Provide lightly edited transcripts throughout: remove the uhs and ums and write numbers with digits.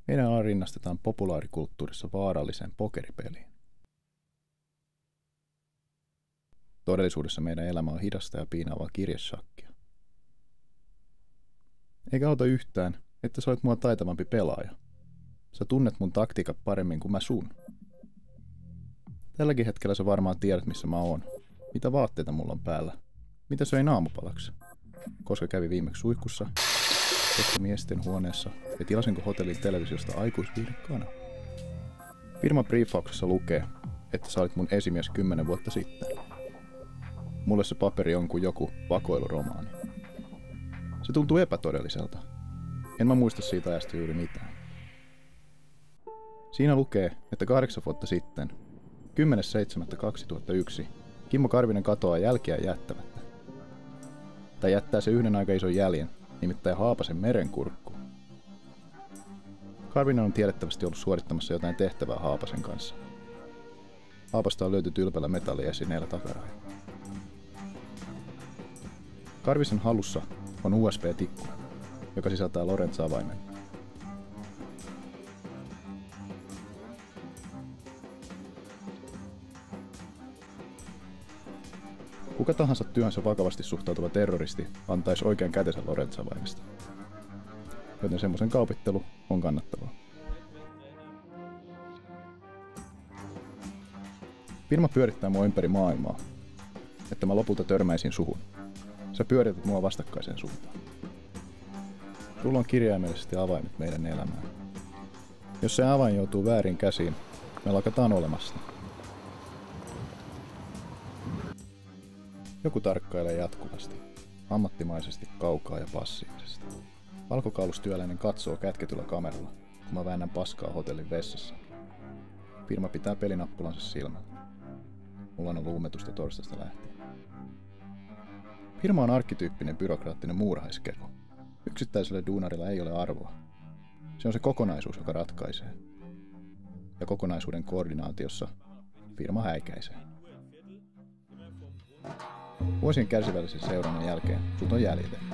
Meidän ala rinnastetaan populaarikulttuurissa vaaralliseen pokeripeliin. Todellisuudessa meidän elämä on hidasta ja piinaavaa kirjeshakkia. Eikä auta yhtään, että sä olet mua taitavampi pelaaja. Sä tunnet mun taktiikat paremmin kuin mä sun. Tälläkin hetkellä sä varmaan tiedät, missä mä oon. Mitä vaatteita mulla on päällä. Mitä söin aamupalaksi. Koska kävi viimeksi suihkussa. Koska miesten huoneessa. Ja tilasinko hotellin televisiosta aikuisviihdekanavan. Firman briefauksessa lukee, että sä olit mun esimies 10 vuotta sitten. Mulle se paperi on kuin joku vakoiluromaani. Se tuntuu epätodelliselta. En mä muista siitä ajasta juuri mitään. Siinä lukee, että 8 vuotta sitten, 10.7.2001, Kimmo Karvinen katoaa jälkiä jättämättä. Tai jättää se yhden aika ison jäljen, nimittäin Haapasen merenkurkku. Karvinen on tiedettävästi ollut suorittamassa jotain tehtävää Haapasen kanssa. Haapasta on löyty tylpällä metalliesineellä takaraivolla. Karvisen hallussa on USB-tikku, joka sisältää Lorentz-avaimen. Kuka tahansa työhönsä vakavasti suhtautuva terroristi antaisi oikean kätensä Lorentz-avaimesta. Joten semmoisen kaupittelu on kannattavaa. Firma pyörittää mua ympäri maailmaa, että mä lopulta törmäisin suhun. Sä pyörität mua vastakkaiseen suuntaan. Sulla on kirjaimellisesti avaimet meidän elämään. Jos se avain joutuu väärin käsiin, me lakataan olemasta. Joku tarkkailee jatkuvasti, ammattimaisesti, kaukaa ja passiivisesti. Valkokaulustyöläinen katsoo kätketyllä kameralla, kun mä väännän paskaa hotellin vessassa. Firma pitää pelinappulansa silmällä. Mulla on ollut uumetusta torstaista lähtien. Firma on arkkityyppinen byrokraattinen muurahaiskeko. Yksittäisellä duunarilla ei ole arvoa. Se on se kokonaisuus, joka ratkaisee. Ja kokonaisuuden koordinaatiossa firma häikäisee. Vuosien kärsivällisen seurannan jälkeen sut on jäljitetty.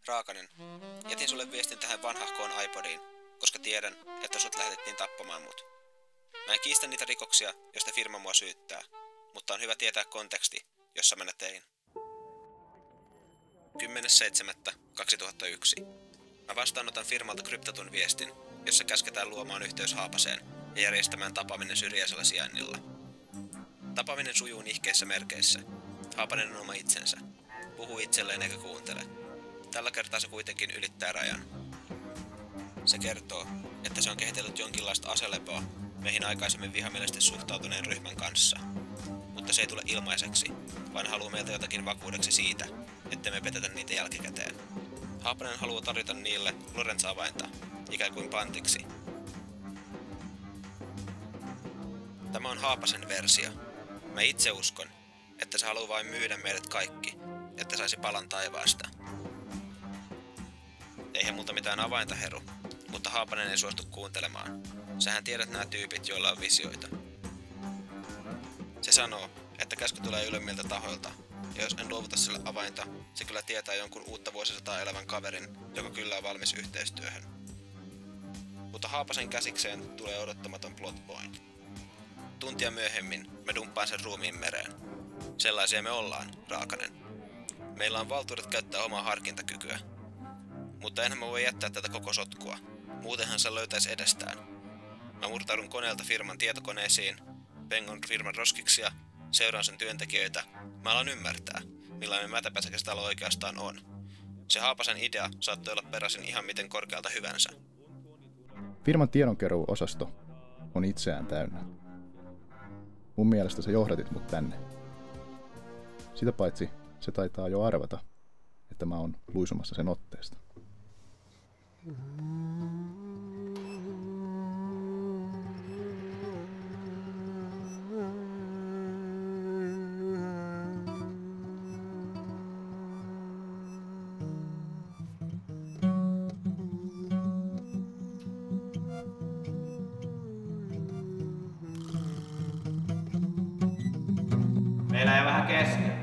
Raakanen, jätin sulle viestin tähän vanhahkoon iPodiin, koska tiedän, että sut lähetettiin tappamaan mut. Mä en kiistä niitä rikoksia, joista firma mua syyttää, mutta on hyvä tietää konteksti, jossa mä ne tein. 10.7.2001. Mä vastaanotan firmalta kryptatun viestin, jossa käsketään luomaan yhteys Haapaseen ja järjestämään tapaaminen syrjäisellä sijainnilla. Tapaaminen sujuu nihkeissä merkeissä. Haapanen on oma itsensä. Puhuu itselleen eikä kuuntele. Tällä kertaa se kuitenkin ylittää rajan. Se kertoo, että se on kehitellyt jonkinlaista aselepoa meihin aikaisemmin vihamielisesti suhtautuneen ryhmän kanssa. Mutta se ei tule ilmaiseksi, vaan haluaa meiltä jotakin vakuudeksi siitä, että me petetä niitä jälkikäteen. Haapanen haluaa tarjota niille Lorenz-avainta, ikään kuin pantiksi. Tämä on Haapasen versio. Mä itse uskon, että se haluaa vain myydä meidät kaikki, että saisi palan taivaasta. Eihän multa mitään avainta heru, mutta Haapanen ei suostu kuuntelemaan. Sähän tiedät nämä tyypit, joilla on visioita. Se sanoo, että käsky tulee ylemmiltä tahoilta, ja jos en luovuta sille avainta, se kyllä tietää jonkun uutta vuosisataa elävän kaverin, joka kyllä on valmis yhteistyöhön. Mutta Haapasen käsikseen tulee odottamaton plot point. Tuntia myöhemmin me dumppaan sen ruumiin mereen. Sellaisia me ollaan, Raakanen. Meillä on valtuudet käyttää omaa harkintakykyä. Mutta enhän mä voi jättää tätä koko sotkua. Muutenhan se löytäisi edestään. Mä murtaudun koneelta firman tietokoneisiin, pengon firman roskiksia, seuraan sen työntekijöitä. Mä alan ymmärtää, millainen mätäpäsäkäs talo oikeastaan on. Se Haapasen idea saattoi olla peräisin ihan miten korkealta hyvänsä. Firman tiedonkeruuosasto on itseään täynnä. Mun mielestä sä johdatit mut tänne. Sitä paitsi se taitaa jo arvata, että mä oon luisumassa sen otteesta. Meillä jäi vähän kesken.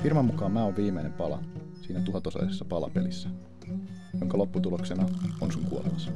Firman mukaan mä oon viimeinen pala siinä 1000-osaisessa palapelissä, jonka lopputuloksena on sun kuolemassa.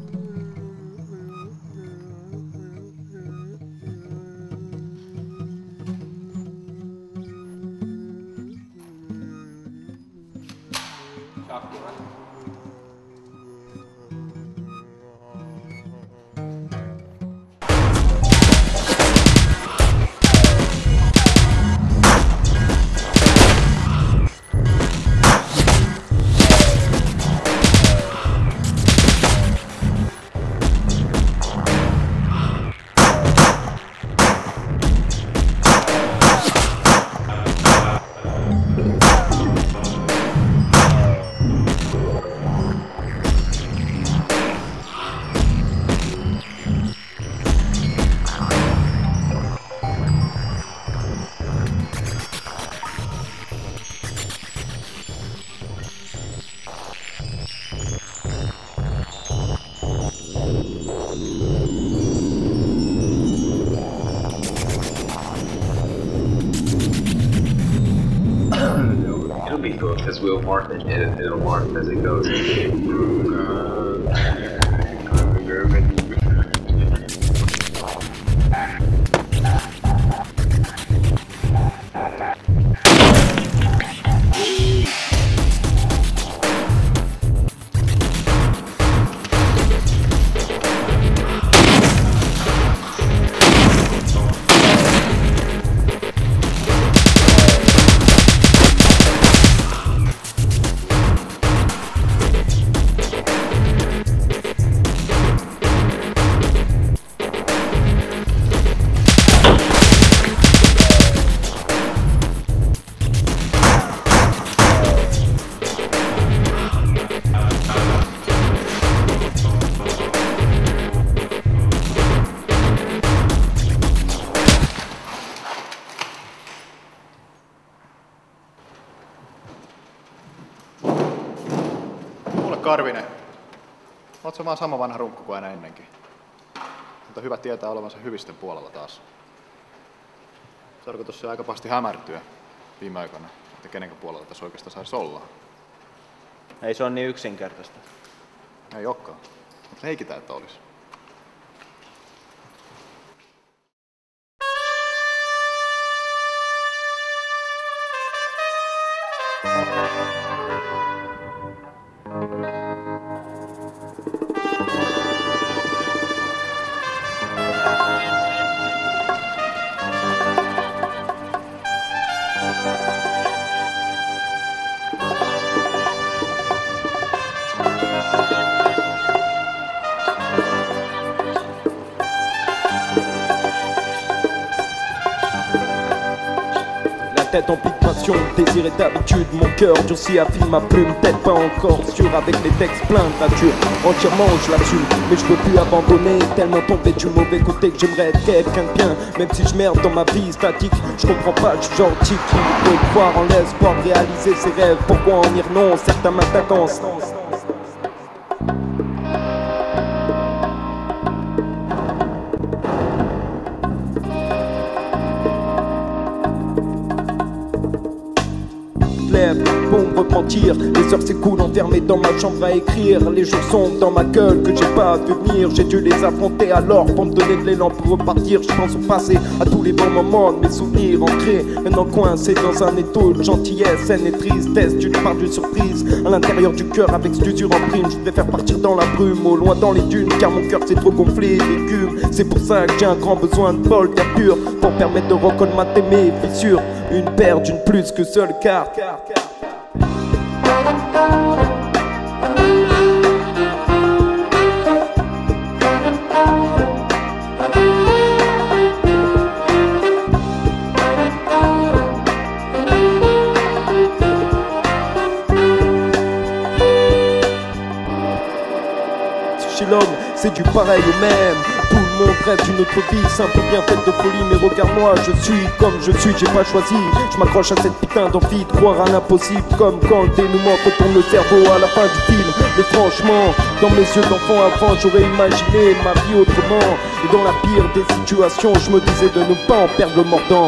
It'll be cool because we'll morph it. It'll morph as it goes. Karvinen, oot sä vaan sama vanha runkku kuin aina ennenkin. Mutta hyvä tietää olevansa hyvisten puolella taas. Se alkoi tossa aika pahasti hämärtyä viime aikoina, että kenenkä puolella tässä oikeastaan saisi olla. Ei se ole niin yksinkertaista. Ei olekaan, mutta leikitään, että olisi. Tête en palpitation, désir et d'habitude, mon cœur durci affine ma plume, peut-être pas encore sûr avec les textes pleins de nature. Entièrement je l'assume, mais je peux plus abandonner, tellement tombé du mauvais côté que j'aimerais être quelqu'un de bien. Même si je merde dans ma vie statique, je comprends pas, je suis gentil qui peut croire en l'espoir de réaliser ses rêves. Pourquoi en dire non, certains m'attaquant. Bon repentir, les heures s'écoulent enfermées dans ma chambre à écrire. Les jours sont dans ma gueule que j'ai pas vu venir. J'ai dû les affronter alors pour me donner de l'élan pour repartir. Je pense au passé, à tous les bons moments de mes souvenirs ancrés. Maintenant coincé dans un étau de gentillesse, haine et tristesse d'une part d'une surprise. À l'intérieur du cœur avec d'usure en prime, je vais faire partir dans la brume, au loin dans les dunes, car mon cœur s'est trop gonflé d'écume. C'est pour ça que j'ai un grand besoin de bol d'air pur pour permettre de recolmater mes fissures. Une paire d'une plus que seule carte. Chez l'homme, c'est du pareil au même. Tout le monde rêve d'une autre vie, simple bien faite de folie. Mais regarde-moi, je suis comme je suis, j'ai pas choisi. Je m'accroche à cette putain d'envie de croire à l'impossible. Comme quand le dénouement retourne le cerveau à la fin du film. Mais franchement, dans mes yeux d'enfant avant, j'aurais imaginé ma vie autrement. Et dans la pire des situations, je me disais de ne pas en perdre le mordant.